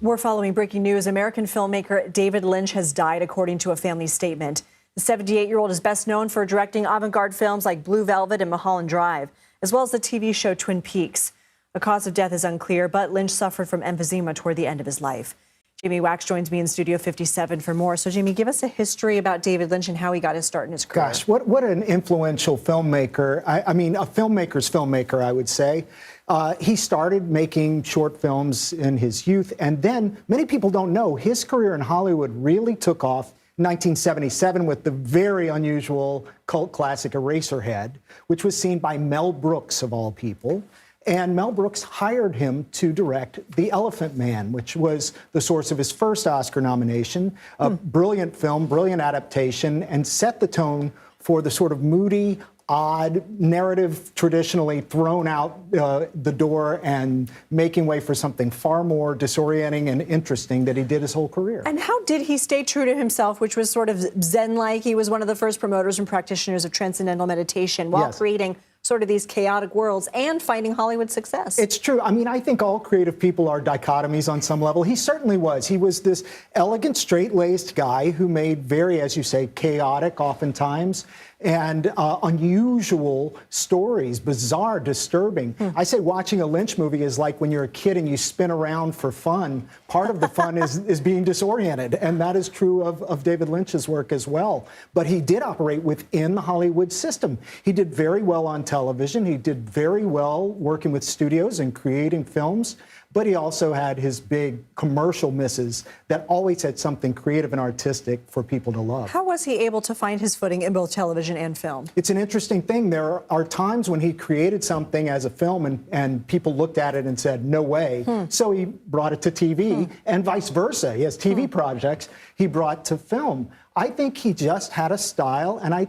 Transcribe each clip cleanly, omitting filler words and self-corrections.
We're following breaking news. American filmmaker David Lynch has died, according to a family statement. The 78-year-old is best known for directing avant-garde films like Blue Velvet and Mulholland Drive, as well as the TV show Twin Peaks. The cause of death is unclear, but Lynch suffered from emphysema toward the end of his life. Jamie Waxx joins me in Studio 57 for more. So, Jamie, give us a history about David Lynch and how he got his start in his career. Gosh, what an influential filmmaker. I mean, a filmmaker's filmmaker, I would say. He started making short films in his youth, and then, many people don't know, his career in Hollywood really took off in 1977 with the very unusual cult classic Eraserhead, which was seen by Mel Brooks, of all people. And Mel Brooks hired him to direct The Elephant Man, which was the source of his first Oscar nomination. A brilliant film, brilliant adaptation, and set the tone for the sort of moody, odd narrative traditionally thrown out the door and making way for something far more disorienting and interesting that he did his whole career. And how did he stay true to himself, which was sort of Zen-like? He was one of the first promoters and practitioners of transcendental meditation while creating sort of these chaotic worlds and finding Hollywood success. It's true. I mean, I think all creative people are dichotomies on some level. He certainly was. He was this elegant, straight-laced guy who made very, as you say, chaotic oftentimes, and unusual stories, bizarre, disturbing. I say watching a Lynch movie is like when you're a kid and you spin around for fun. Part of the fun is being disoriented, and that is true of David Lynch's work as well. But he did operate within the Hollywood system. He did very well on television. He did very well working with studios and creating films. But he also had his big commercial misses that always had something creative and artistic for people to love. How was he able to find his footing in both television and film? It's an interesting thing. There are times when he created something as a film and people looked at it and said, no way. So he brought it to TV and vice versa. He has TV projects he brought to film. I think he just had a style, and I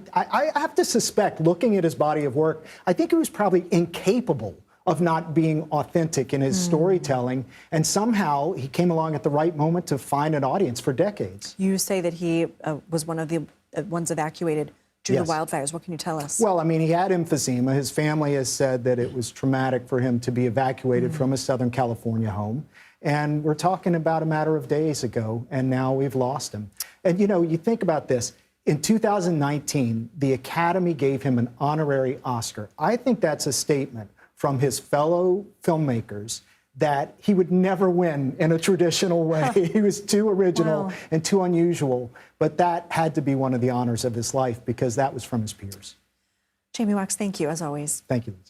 have to suspect, looking at his body of work, I think he was probably incapable of not being authentic in his storytelling, and somehow he came along at the right moment to find an audience for decades. You say that he was one of the ones evacuated due to the wildfires. What can you tell us? Well, I mean, he had emphysema. His family has said that it was traumatic for him to be evacuated from his Southern California home. And we're talking about a matter of days ago, and now we've lost him. And, you know, you think about this. In 2019, the Academy gave him an honorary Oscar. I think that's a statement from his fellow filmmakers that he would never win in a traditional way. He was too original and too unusual. But that had to be one of the honors of his life because that was from his peers. Jamie Waxx, thank you, as always. Thank you, Liz.